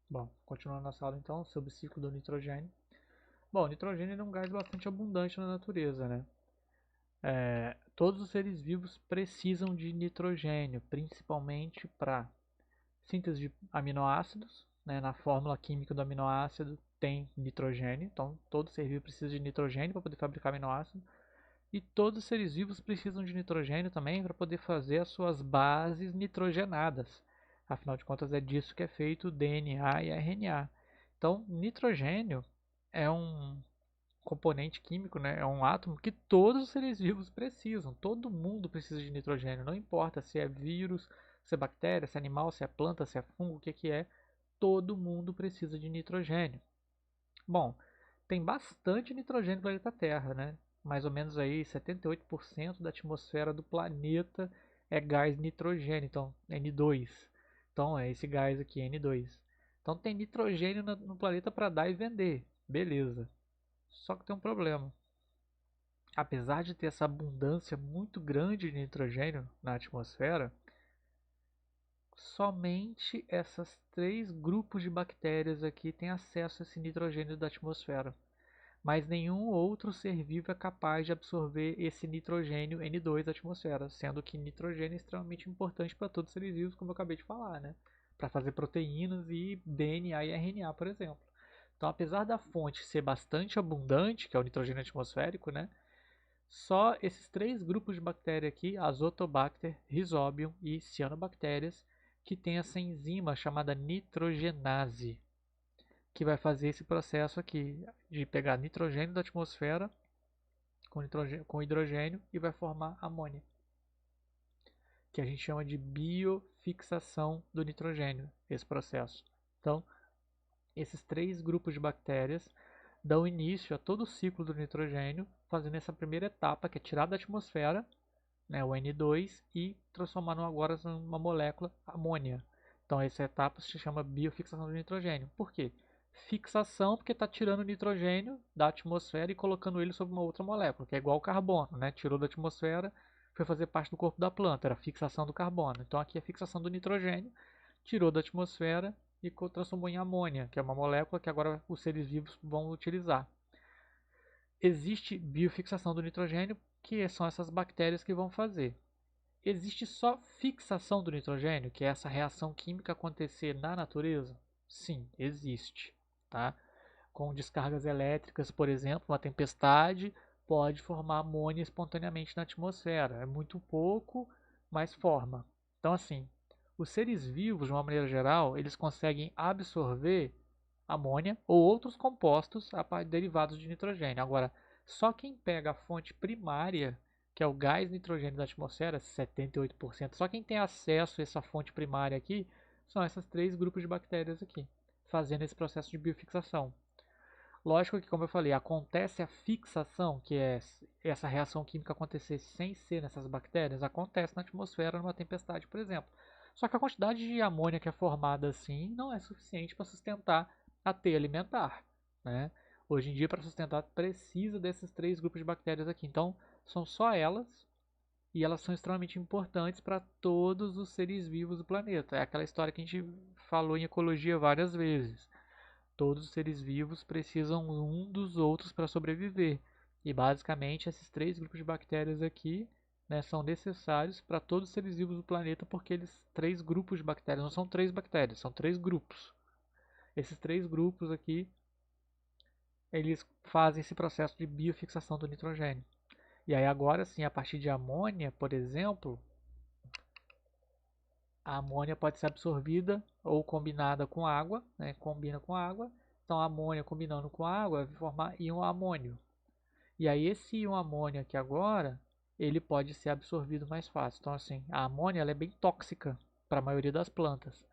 Bom, continuando nossa aula então sobre o ciclo do nitrogênio. Bom, o nitrogênio é um gás bastante abundante na natureza, né? Todos os seres vivos precisam de nitrogênio, principalmente para síntese de aminoácidos, né? Na fórmula química do aminoácido tem nitrogênio, então todo ser vivo precisa de nitrogênio para poder fabricar aminoácido. E todos os seres vivos precisam de nitrogênio também para poder fazer as suas bases nitrogenadas. Afinal de contas, é disso que é feito o DNA e RNA. Então, nitrogênio é um componente químico, né? É um átomo que todos os seres vivos precisam. Todo mundo precisa de nitrogênio. Não importa se é vírus, se é bactéria, se é animal, se é planta, se é fungo, o que, que é. Todo mundo precisa de nitrogênio. Bom, tem bastante nitrogênio no planeta Terra, né? Mais ou menos aí 78% da atmosfera do planeta é gás nitrogênio, então N2. Então é esse gás aqui, N2. Então tem nitrogênio no planeta para dar e vender, beleza. Só que tem um problema. Apesar de ter essa abundância muito grande de nitrogênio na atmosfera, somente esses três grupos de bactérias aqui têm acesso a esse nitrogênio da atmosfera. Mas nenhum outro ser vivo é capaz de absorver esse nitrogênio N2 da atmosfera, sendo que nitrogênio é extremamente importante para todos os seres vivos, como eu acabei de falar, né? Para fazer proteínas e DNA e RNA, por exemplo. Então, apesar da fonte ser bastante abundante, que é o nitrogênio atmosférico, né? Só esses três grupos de bactéria aqui, Azotobacter, Rhizobium e Cianobactérias, que tem essa enzima chamada nitrogenase, que vai fazer esse processo aqui de pegar nitrogênio da atmosfera com hidrogênio e vai formar amônia, que a gente chama de biofixação do nitrogênio, esse processo. Então, esses três grupos de bactérias dão início a todo o ciclo do nitrogênio, fazendo essa primeira etapa, que é tirar da atmosfera, né, o N2, e transformar agora numa molécula amônia. Então essa etapa se chama biofixação do nitrogênio. Por quê? Fixação porque está tirando o nitrogênio da atmosfera e colocando ele sobre uma outra molécula, que é igual ao carbono, né? Tirou da atmosfera, foi fazer parte do corpo da planta, era a fixação do carbono. Então aqui é a fixação do nitrogênio, tirou da atmosfera e transformou em amônia, que é uma molécula que agora os seres vivos vão utilizar. Existe biofixação do nitrogênio, que são essas bactérias que vão fazer. Existe só fixação do nitrogênio, que é essa reação química acontecer na natureza? Sim, existe. Tá? Com descargas elétricas, por exemplo, uma tempestade pode formar amônia espontaneamente na atmosfera. É muito pouco, mas forma. Então, assim, os seres vivos, de uma maneira geral, eles conseguem absorver amônia ou outros compostos derivados de nitrogênio. Agora, só quem pega a fonte primária, que é o gás nitrogênio da atmosfera, 78%, só quem tem acesso a essa fonte primária aqui são esses três grupos de bactérias aqui, fazendo esse processo de biofixação. Lógico que, como eu falei, acontece a fixação, que é essa reação química acontecer sem ser nessas bactérias, acontece na atmosfera numa tempestade, por exemplo. Só que a quantidade de amônia que é formada assim não é suficiente para sustentar a teia alimentar. Né? Hoje em dia, para sustentar, precisa desses três grupos de bactérias aqui. Então, são só elas e elas são extremamente importantes para todos os seres vivos do planeta. É aquela história que a gente falou em ecologia várias vezes. Todos os seres vivos precisam um dos outros para sobreviver. E basicamente esses três grupos de bactérias aqui, né, são necessários para todos os seres vivos do planeta, porque eles três grupos de bactérias, não são três bactérias, são três grupos. Esses três grupos aqui, eles fazem esse processo de biofixação do nitrogênio. E aí agora sim, a partir de amônia, por exemplo, a amônia pode ser absorvida ou combinada com água, né? Combina com água. Então a amônia combinando com água vai formar íon amônio. E aí esse íon amônio aqui agora, ele pode ser absorvido mais fácil. Então assim, a amônia ela é bem tóxica para a maioria das plantas.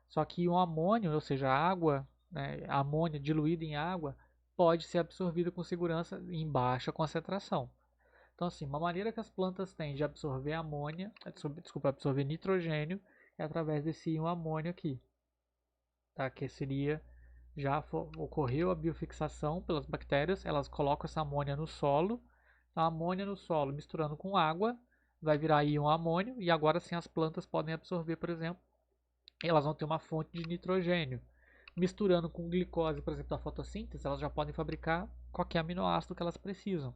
Só que íon amônio, ou seja, a água, né, a amônia diluída em água, pode ser absorvida com segurança em baixa concentração. Então, assim, uma maneira que as plantas têm de absorver amônia, desculpa, absorver nitrogênio, é através desse íon amônio aqui, tá? Que seria, ocorreu a biofixação pelas bactérias, elas colocam essa amônia no solo, a amônia no solo misturando com água, vai virar íon amônio, e agora sim as plantas podem absorver, por exemplo, elas vão ter uma fonte de nitrogênio. misturando com glicose, por exemplo, da fotossíntese, elas já podem fabricar qualquer aminoácido que elas precisam.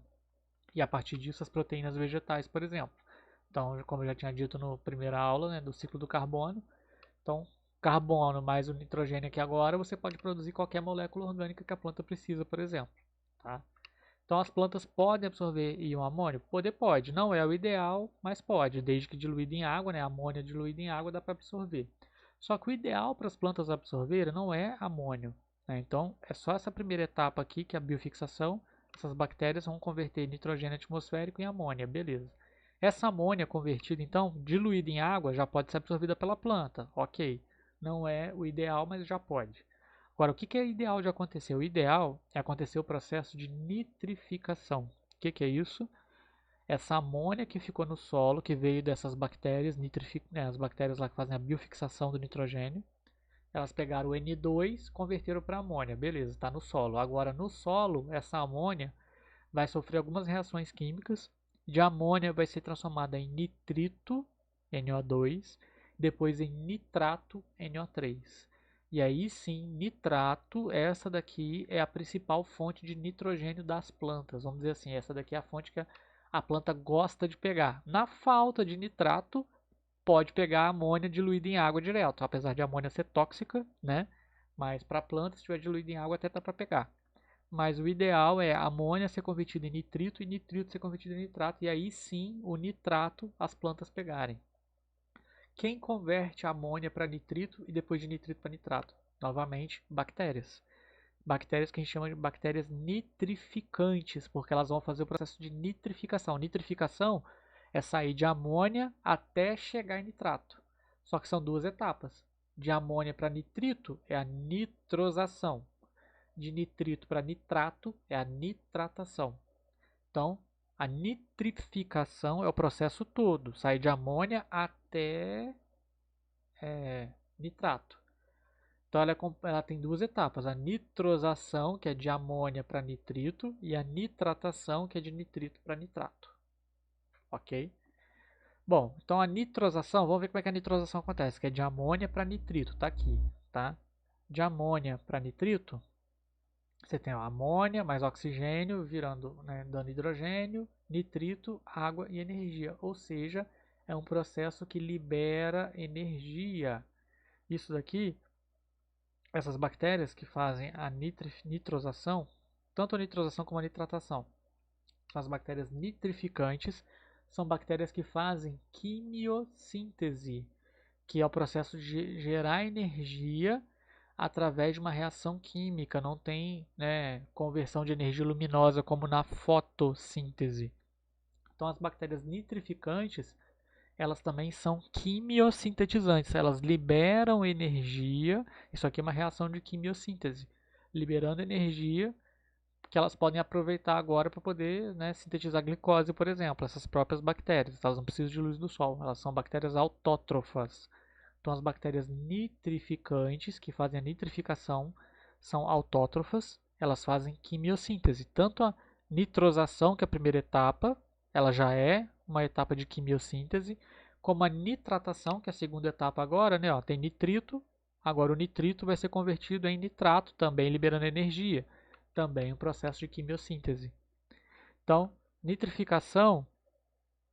E a partir disso, as proteínas vegetais, por exemplo. Então, como eu já tinha dito na primeira aula, né, do ciclo do carbono, então, carbono mais o nitrogênio aqui agora, você pode produzir qualquer molécula orgânica que a planta precisa, por exemplo. Tá? Então, as plantas podem absorver íon amônio? Pode. Não é o ideal, mas pode. Desde que diluído em água, né? Amônio diluído em água dá para absorver. Só que o ideal para as plantas absorverem não é amônio. Né? Então, é só essa primeira etapa aqui, que é a biofixação. Essas bactérias vão converter nitrogênio atmosférico em amônia, beleza. Essa amônia convertida, então, diluída em água, já pode ser absorvida pela planta. Ok, não é o ideal, mas já pode. Agora, o que é ideal de acontecer? O ideal é acontecer o processo de nitrificação. O que é isso? Essa amônia que ficou no solo, que veio dessas bactérias, né, as bactérias lá que fazem a biofixação do nitrogênio, elas pegaram o N2 e converteram para amônia. Beleza, está no solo. Agora, no solo, essa amônia vai sofrer algumas reações químicas. De amônia vai ser transformada em nitrito, NO2, depois em nitrato, NO3. E aí sim, nitrato, essa daqui é a principal fonte de nitrogênio das plantas. Vamos dizer assim, essa daqui é a fonte que a planta gosta de pegar. Na falta de nitrato, pode pegar amônia diluída em água direto, apesar de a amônia ser tóxica, né? Mas para a planta, se estiver diluída em água, até dá para pegar. Mas o ideal é a amônia ser convertida em nitrito e nitrito ser convertido em nitrato. E aí sim, o nitrato as plantas pegarem. Quem converte a amônia para nitrito e depois de nitrito para nitrato? Novamente, bactérias. Bactérias que a gente chama de bactérias nitrificantes, porque elas vão fazer o processo de nitrificação. Nitrificação é sair de amônia até chegar em nitrato. Só que são duas etapas. De amônia para nitrito é a nitrosação. De nitrito para nitrato é a nitratação. Então, a nitrificação é o processo todo, sair de amônia até nitrato. Então, ela tem duas etapas, a nitrosação, que é de amônia para nitrito, e a nitratação, que é de nitrito para nitrato. Ok? Bom, então a nitrosação, vamos ver como é que a nitrosação acontece, que é de amônia para nitrito, tá aqui, tá? De amônia para nitrito, você tem a amônia mais oxigênio virando, né, dando hidrogênio, nitrito, água e energia. Ou seja, é um processo que libera energia. Isso daqui, essas bactérias que fazem a nitrosação, tanto a nitrosação como a nitratação, são as bactérias nitrificantes, são bactérias que fazem quimiossíntese, que é o processo de gerar energia através de uma reação química, não tem, né, conversão de energia luminosa como na fotossíntese. Então as bactérias nitrificantes, elas também são quimiosintetizantes, elas liberam energia, isso aqui é uma reação de quimiossíntese, liberando energia que elas podem aproveitar agora para poder, né, sintetizar glicose, por exemplo, essas próprias bactérias, elas não precisam de luz do sol, elas são bactérias autótrofas. Então, as bactérias nitrificantes, que fazem a nitrificação, são autótrofas, elas fazem quimiossíntese. Tanto a nitrosação, que é a primeira etapa, ela já é uma etapa de quimiossíntese, como a nitratação, que é a segunda etapa agora, né? Ó, tem nitrito, agora o nitrito vai ser convertido em nitrato, também liberando energia, também um processo de quimiossíntese. Então, nitrificação,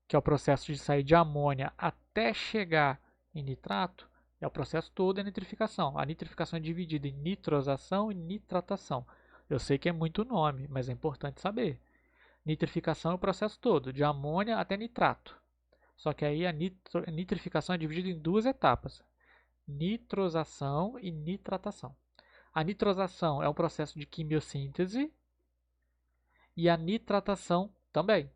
que é o processo de sair de amônia até chegar em nitrato, é o processo todo da nitrificação. A nitrificação é dividida em nitrosação e nitratação. Eu sei que é muito nome, mas é importante saber. Nitrificação é o processo todo, de amônia até nitrato. Só que aí a nitrificação é dividida em duas etapas, nitrosação e nitratação. A nitrosação é um processo de quimiossíntese e a nitratação também.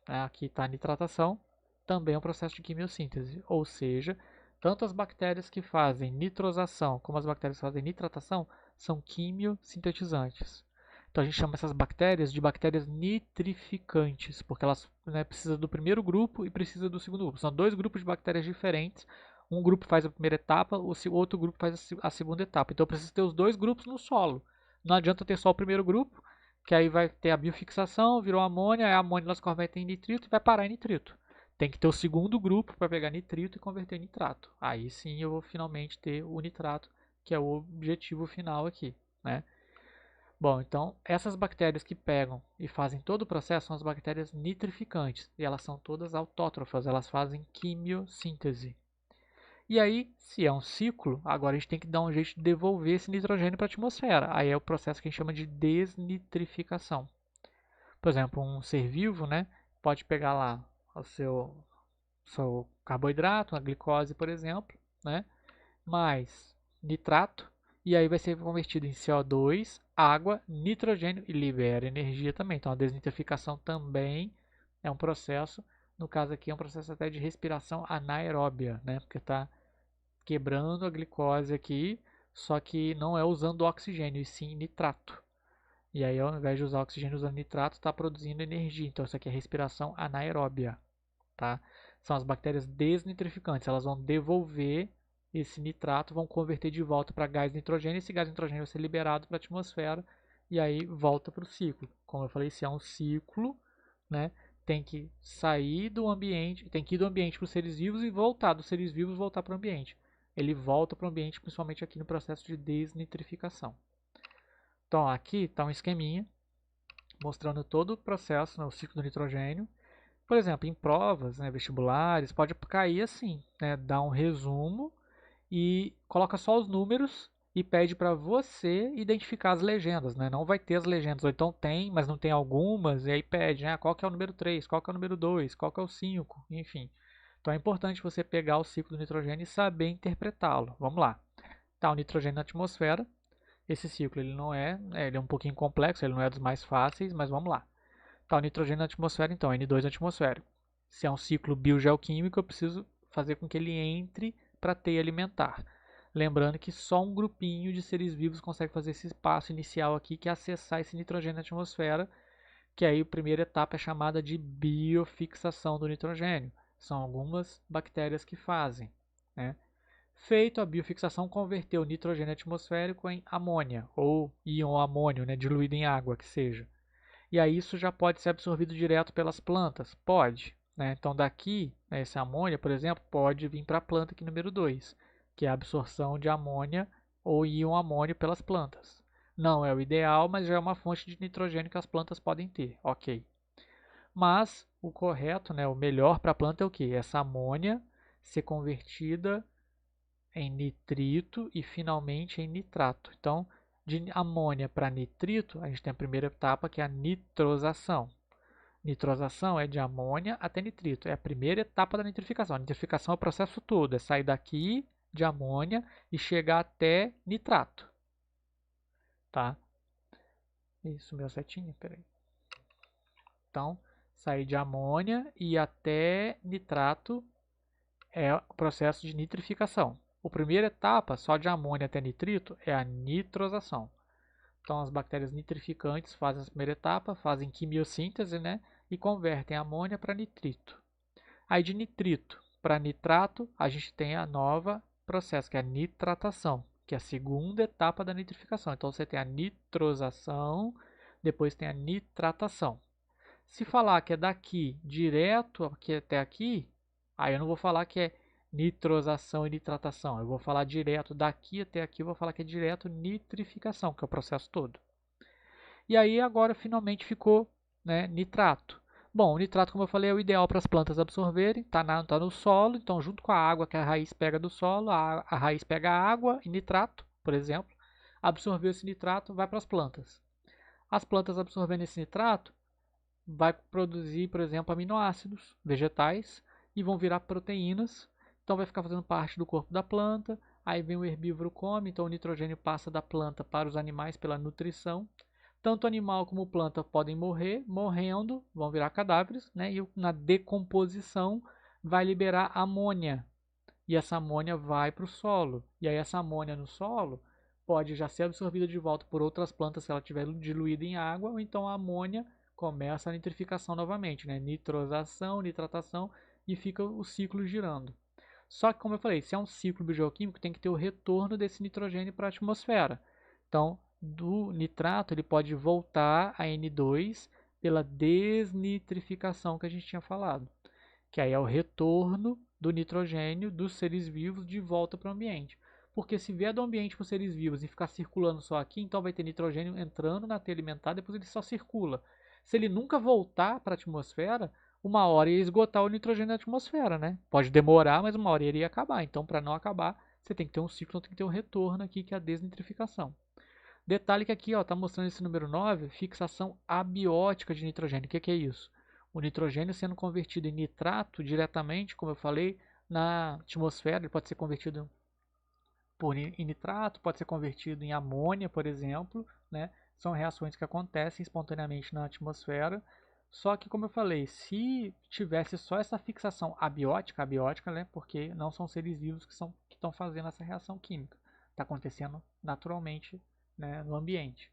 Aqui está a nitratação, também é um processo de quimiossíntese, ou seja, tanto as bactérias que fazem nitrosação como as bactérias que fazem nitratação são quimiosintetizantes. Então a gente chama essas bactérias de bactérias nitrificantes, porque elas, né, precisam do primeiro grupo e precisam do segundo grupo. São dois grupos de bactérias diferentes. Um grupo faz a primeira etapa, o outro grupo faz a segunda etapa. Então precisa ter os dois grupos no solo. Não adianta ter só o primeiro grupo, que aí vai ter a biofixação, virou amônia, a amônia elas convertem em nitrito e vai parar em nitrito. Tem que ter o segundo grupo para pegar nitrito e converter em nitrato. Aí sim eu vou finalmente ter o nitrato, que é o objetivo final aqui, né? Bom, então essas bactérias que pegam e fazem todo o processo são as bactérias nitrificantes, e elas são todas autótrofas, elas fazem quimiossíntese. E aí, se é um ciclo, agora a gente tem que dar um jeito de devolver esse nitrogênio para a atmosfera. Aí é o processo que a gente chama de desnitrificação. Por exemplo, um ser vivo, né, pode pegar lá o seu carboidrato, a glicose, por exemplo, né, mais nitrato, e aí vai ser convertido em CO2, água, nitrogênio e libera energia também. Então a desnitrificação também é um processo, no caso aqui é um processo até de respiração anaeróbia, né, porque está quebrando a glicose aqui, só que não é usando oxigênio, e sim nitrato. E aí, ao invés de usar oxigênio usando nitrato, está produzindo energia. Então, isso aqui é respiração anaeróbia, tá? São as bactérias desnitrificantes. Elas vão devolver esse nitrato, vão converter de volta para gás nitrogênio. Esse gás nitrogênio vai ser liberado para a atmosfera e aí volta para o ciclo. Como eu falei, se é um ciclo, né? Tem que sair do ambiente, tem que ir do ambiente para os seres vivos e voltar dos seres vivos voltar para o ambiente. Ele volta para o ambiente, principalmente aqui no processo de desnitrificação. Então, aqui está um esqueminha mostrando todo o processo, né, o ciclo do nitrogênio. Por exemplo, em provas, né, vestibulares, pode cair assim, né, dá um resumo e coloca só os números e pede para você identificar as legendas, né? Não vai ter as legendas, ou então tem, mas não tem algumas, e aí pede, né, qual que é o número 3, qual que é o número 2, qual que é o 5, enfim. Então é importante você pegar o ciclo do nitrogênio e saber interpretá-lo. Vamos lá. Tá, o nitrogênio na atmosfera. Esse ciclo ele não é, ele é um pouquinho complexo, ele não é dos mais fáceis, mas vamos lá. Tá, o nitrogênio na atmosfera, então, N2 atmosférico. Se é um ciclo biogeoquímico, eu preciso fazer com que ele entre para teia alimentar. Lembrando que só um grupinho de seres vivos consegue fazer esse passo inicial aqui, que é acessar esse nitrogênio na atmosfera, que aí a primeira etapa é chamada de biofixação do nitrogênio. São algumas bactérias que fazem, né? Feito a biofixação, converteu o nitrogênio atmosférico em amônia, ou íon amônio, né, diluído em água, que seja. E aí isso já pode ser absorvido direto pelas plantas? Pode. Né? Então daqui, né, esse amônia, por exemplo, pode vir para a planta aqui número 2, que é a absorção de amônia ou íon amônio pelas plantas. Não é o ideal, mas já é uma fonte de nitrogênio que as plantas podem ter. Ok. Mas o correto, né, o melhor para a planta é o que? Essa amônia ser convertida em nitrito e finalmente em nitrato. Então, de amônia para nitrito, a gente tem a primeira etapa que é a nitrosação. Nitrosação é de amônia até nitrito, é a primeira etapa da nitrificação. A nitrificação é o processo todo, é sair daqui de amônia e chegar até nitrato. Tá? Isso, meu setinho, peraí. Então, sair de amônia e até nitrato é o processo de nitrificação. A primeira etapa, só de amônia até nitrito, é a nitrosação. Então, as bactérias nitrificantes fazem a primeira etapa, fazem quimiossíntese, né? E convertem amônia para nitrito. Aí, de nitrito para nitrato, a gente tem a nova processo, que é a nitratação, que é a segunda etapa da nitrificação. Então, você tem a nitrosação, depois tem a nitratação. Se falar que é daqui direto aqui até aqui, aí eu não vou falar que é nitrosação e nitratação. Eu vou falar direto daqui até aqui, eu vou falar que é direto nitrificação, que é o processo todo. E aí agora finalmente ficou, né, nitrato. Bom, o nitrato, como eu falei, é o ideal para as plantas absorverem, está tá no solo, então junto com a água que a raiz pega do solo, a raiz pega a água e nitrato, por exemplo, absorveu esse nitrato, vai para as plantas. As plantas absorvendo esse nitrato, vai produzir, por exemplo, aminoácidos vegetais e vão virar proteínas. Então vai ficar fazendo parte do corpo da planta. Aí vem o herbívoro come, então o nitrogênio passa da planta para os animais pela nutrição. Tanto animal como planta podem morrer, morrendo, vão virar cadáveres, né? E na decomposição vai liberar amônia. E essa amônia vai para o solo. E aí essa amônia no solo pode já ser absorvida de volta por outras plantas se ela estiver diluída em água, ou então a amônia começa a nitrificação novamente, né? Nitrosação, nitratação, e fica o ciclo girando. Só que, como eu falei, se é um ciclo biogeoquímico, tem que ter o retorno desse nitrogênio para a atmosfera. Então, do nitrato, ele pode voltar a N2 pela desnitrificação que a gente tinha falado, que aí é o retorno do nitrogênio dos seres vivos de volta para o ambiente. porque se vier do ambiente para os seres vivos e ficar circulando só aqui, então vai ter nitrogênio entrando na teia alimentar, depois ele só circula. Se ele nunca voltar para a atmosfera, uma hora ia esgotar o nitrogênio da atmosfera, né? Pode demorar, mas uma hora iria acabar. Então, para não acabar, você tem que ter um ciclo, tem que ter um retorno aqui, que é a desnitrificação. Detalhe que aqui está mostrando esse número 9, fixação abiótica de nitrogênio. O que é isso? O nitrogênio sendo convertido em nitrato diretamente, como eu falei, na atmosfera. Ele pode ser convertido em nitrato, pode ser convertido em amônia, por exemplo. Né? São reações que acontecem espontaneamente na atmosfera. Só que, como eu falei, se tivesse só essa fixação abiótica, né, porque não são seres vivos que estão fazendo essa reação química. Está acontecendo naturalmente, né, no ambiente.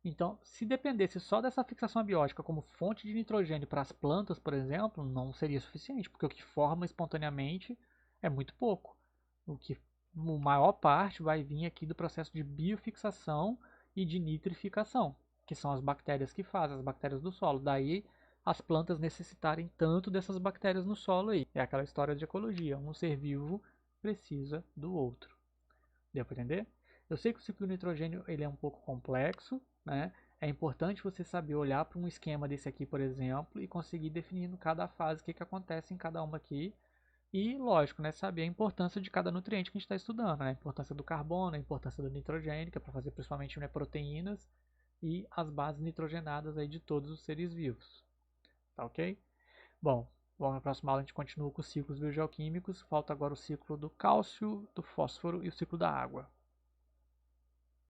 Então, se dependesse só dessa fixação abiótica como fonte de nitrogênio para as plantas, por exemplo, não seria suficiente, porque o que forma espontaneamente é muito pouco. A maior parte vai vir aqui do processo de biofixação e de nitrificação, que são as bactérias que fazem, as bactérias do solo. Daí as plantas necessitarem tanto dessas bactérias no solo aí. É aquela história de ecologia, um ser vivo precisa do outro. Deu para entender? Eu sei que o ciclo do nitrogênio ele é um pouco complexo, né? É importante você saber olhar para um esquema desse aqui, por exemplo, e conseguir definir em cada fase o que acontece em cada uma aqui. E, lógico, né, saber a importância de cada nutriente que a gente está estudando, né? A importância do carbono, a importância do nitrogênio, que é para fazer principalmente, né, proteínas, e as bases nitrogenadas aí de todos os seres vivos. Tá ok? Bom, na próxima aula a gente continua com os ciclos biogeoquímicos. Falta agora o ciclo do cálcio, do fósforo e o ciclo da água.